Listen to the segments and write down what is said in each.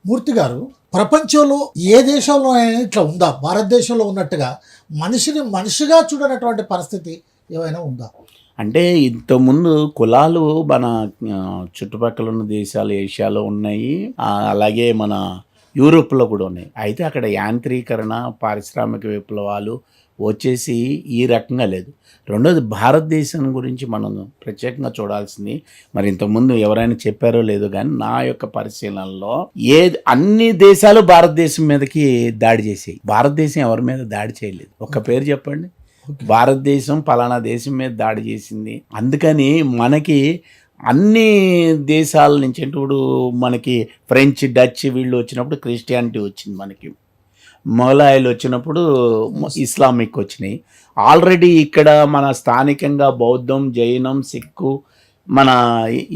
మూర్తి గారు, ప్రపంచంలో ఏ దేశంలో అయినా ఇట్లా ఉందా? భారతదేశంలో ఉన్నట్టుగా మనిషిని మనిషిగా చూడనటువంటి పరిస్థితి ఏమైనా ఉందా? అంటే ఇంతకుముందు కులాలు మన చుట్టుపక్కల ఉన్న దేశాలు ఏషియాలో ఉన్నాయి. అలాగే మన యూరోప్‌లో కూడా ఉన్నాయి. అయితే అక్కడ యాంత్రీకరణ, పారిశ్రామిక విప్లవాలు వచ్చేసి ఈ రకంగా లేదు. రెండోది భారతదేశం గురించి మనం ప్రత్యేకంగా చూడాల్సింది, మరి ఇంతకుముందు ఎవరైనా చెప్పారో లేదో కానీ నా యొక్క పరిశీలనలో అన్ని దేశాలు భారతదేశం మీదకి దాడి చేసాయి. భారతదేశం ఎవరి మీద దాడి చేయలేదు. ఒక్క పేరు చెప్పండి. భారతదేశం పలానా దేశం మీద దాడి చేసింది. అందుకని మనకి అన్ని దేశాల నుంచి, ఇప్పుడు మనకి ఫ్రెంచ్, డచ్ వీళ్ళు వచ్చినప్పుడు క్రిస్టియానిటీ వచ్చింది, మనకి మొఘలాయలు వచ్చినప్పుడు ఇస్లామిక్ వచ్చినాయి. ఆల్రెడీ ఇక్కడ మన స్థానికంగా బౌద్ధం, జైనం, సిక్కు, మన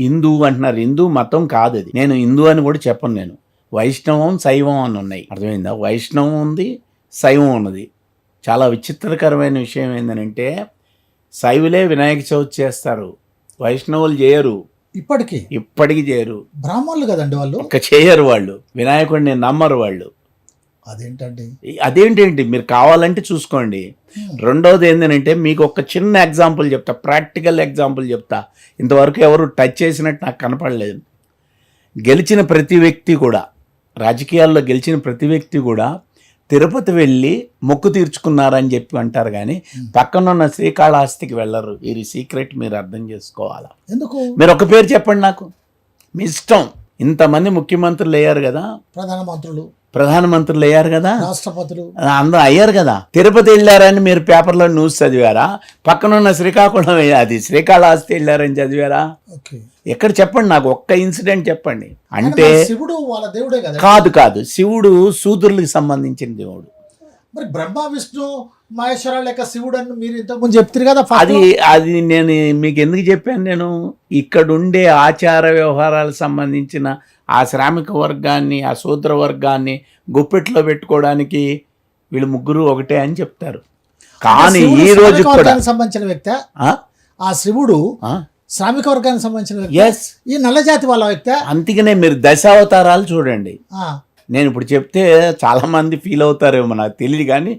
హిందూ అంటున్నారు. హిందూ మతం కాదు అది. నేను హిందూ అని కూడా చెప్పను. నేను వైష్ణవం, శైవం అని ఉన్నాయి. అర్థమైందా? వైష్ణవం ఉంది, శైవం ఉన్నది. చాలా విచిత్రకరమైన విషయం ఏంటంటే శైవులే వినాయక చవితి చేస్తారు, వైష్ణవులు చేయరు. ఇప్పటికీ చేయరు. బ్రాహ్మణులు కదండి వాళ్ళు. ఇంకా చేయరు వాళ్ళు. వినాయకుడిని నమ్మరు వాళ్ళు. అదేంటండి మీరు కావాలంటే చూసుకోండి. రెండవది ఏంటంటే మీకు ఒక చిన్న ఎగ్జాంపుల్ చెప్తా, ప్రాక్టికల్ ఎగ్జాంపుల్ చెప్తా. ఇంతవరకు ఎవరు టచ్ చేసినట్టు నాకు కనపడలేదు. గెలిచిన ప్రతి వ్యక్తి కూడా, రాజకీయాల్లో గెలిచిన ప్రతి వ్యక్తి కూడా తిరుపతి వెళ్ళి మొక్కు తీర్చుకున్నారని చెప్పి అంటారు, కానీ పక్కనున్న శ్రీకాళహస్తికి వెళ్ళరు. ఇది సీక్రెట్ మీరు అర్థం చేసుకోవాలా. ఎందుకు? మీరు ఒక పేరు చెప్పండి నాకు, మీ ఇష్టం. ఇంతమంది ముఖ్యమంత్రులు అయ్యారు కదా, ప్రధానమంత్రులు అయ్యారు కదా, రాష్ట్రపతులు అందరూ అయ్యారు కదా. తిరుపతి వెళ్ళారని మీరు పేపర్లో న్యూస్ చదివారా? పక్కనున్న శ్రీకాకుళం, అది శ్రీకాళహస్తి వెళ్ళారని చదివారా? ఎక్కడ చెప్పండి నాకు, ఒక్క ఇన్సిడెంట్ చెప్పండి. అంటే శివుడు వాళ్ళ దేవుడే కదా. కాదు, శివుడు శూద్రులకు సంబంధించిన దేవుడు. మరి బ్రహ్మ, విష్ణు, మహేశ్వర లేక శివుడు అని మీరు ఇంతకుముందు చెప్తారు కదా. అది నేను మీకు ఎందుకు చెప్పాను, నేను ఇక్కడ ఉండే ఆచార వ్యవహారాలకు సంబంధించిన ఆ శ్రామిక వర్గాన్ని, ఆ శూద్ర వర్గాన్ని గుప్పెట్లో పెట్టుకోవడానికి వీళ్ళు ముగ్గురు ఒకటే అని చెప్తారు. కానీ ఈ రోజు కూడా సంబంధించిన వ్యక్తి ఆ శివుడు శ్రామిక వర్గానికి సంబంధించిన వ్యక్తి, ఈ నల్ల జాతి వాళ్ళ వ్యక్తి. అందుకనే మీరు దశావతారాలు చూడండి. నేను ఇప్పుడు చెప్తే చాలా మంది ఫీల్ అవుతారేమో నాకు తెలియదు, కానీ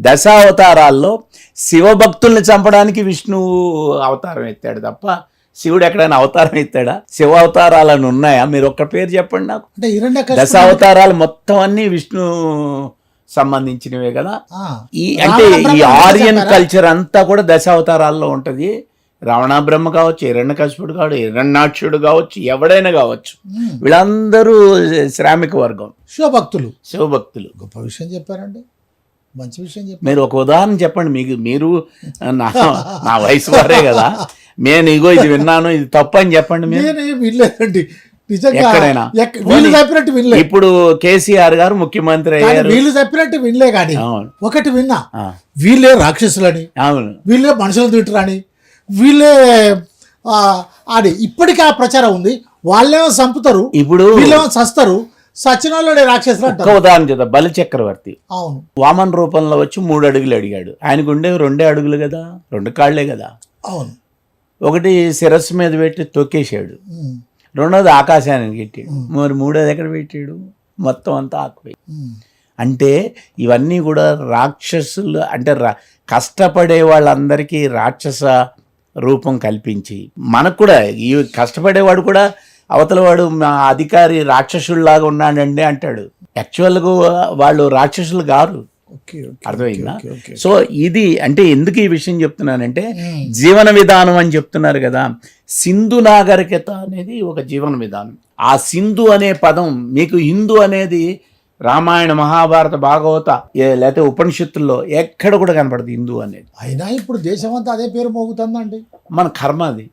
దశావతారాల్లో శివభక్తుల్ని చంపడానికి విష్ణువు అవతారం ఎత్తాడు తప్ప శివుడు ఎక్కడైనా అవతారం ఎత్తాడా? శివ అవతారాలను ఉన్నాయా? మీరు ఒక్క పేరు చెప్పండి నాకు. దశావతారాలు మొత్తం అన్ని విష్ణు సంబంధించినవే కదా. అంటే ఈ ఆర్యన్ కల్చర్ అంతా కూడా దశావతారాల్లో ఉంటది. రావణ బ్రహ్మ కావచ్చు, హిరణ్యకశిపుడు కావచ్చు, హిరణ్యాక్షుడు కావచ్చు, ఎవడైనా కావచ్చు, వీళ్ళందరూ శ్రామిక వర్గం, శివభక్తులు. గొప్ప విషయం చెప్పారండి, మంచి విషయం చెప్పారు. మీరు ఒక ఉదాహరణ చెప్పండి. మీరు నా వయసు వారే కదా, నేను ఇగో ఇది విన్నాను, ఇది తప్పు అని చెప్పండి. ఎక్కడైనా ఇప్పుడు కేసీఆర్ గారు ముఖ్యమంత్రి అయ్యారు, వీళ్ళు చెప్పినట్టు వినలే. కానీ ఒకటి విన్నా, వీళ్ళే రాక్షసులని, వీళ్ళే మనుషులు తిట్టరని, వీళ్ళే అది ఇప్పటికీ ఆ ప్రచారం ఉంది. వాళ్ళేమో చంపుతారు, ఇప్పుడు వీళ్ళేమో చస్తారు, సచినాలుడే రాక్షసులు అంటారు. ఉదాహరణ చేద్దాం. బలి చక్రవర్తి అవును వామన్ రూపంలో వచ్చి 3 అడుగులు అడిగాడు. ఆయనకు ఉండే 2 అడుగులు కదా, 2 కాళ్లే కదా. అవును. ఒకటి శిరస్సు మీద పెట్టి తొక్కేశాడు, రెండోది ఆకాశానికి పెట్టాడు, మరి 3వది ఎక్కడ పెట్టాడు? మొత్తం అంతా ఆకుపోయి. అంటే ఇవన్నీ కూడా రాక్షసులు, అంటే కష్టపడే వాళ్ళందరికీ రాక్షస రూపం కల్పించి, మనకు కూడా ఈ కష్టపడేవాడు కూడా అవతలవాడు మా అధికారి రాక్షసుల్లాగా ఉన్నాడండి అంటాడు. యాక్చువల్గా వాళ్ళు రాక్షసులు గారు. అర్థమైందా? సో ఇది అంటే ఎందుకు ఈ విషయం చెప్తున్నానంటే, జీవన విధానం అని చెప్తున్నారు కదా. సింధు నాగరికత అనేది ఒక జీవన విధానం. ఆ సింధు అనే పదం మీకు హిందూ అనేది రామాయణ, మహాభారత, భాగవత లేకపోతే ఉపనిషత్తుల్లో ఎక్కడ కూడా కనపడదు హిందూ అనేది. అయినా ఇప్పుడు దేశం అంతా అదే పేరు మోగుతుందండి. మన కర్మ అది.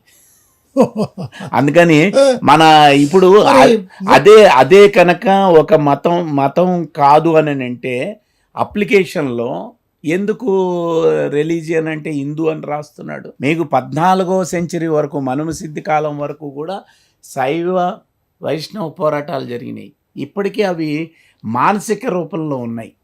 అందుకని మన ఇప్పుడు అదే కనుక ఒక మతం కాదు అని అంటే అప్లికేషన్లో ఎందుకు రిలీజియన్ అంటే హిందూ అని రాస్తున్నాడు? మీకు 14వ సెంచరీ వరకు, మనుమసిద్ధి కాలం వరకు కూడా శైవ వైష్ణవ పోరాటాలు జరిగినాయి. ఇప్పటికీ అవి మానసిక రూపంలో ఉన్నాయి.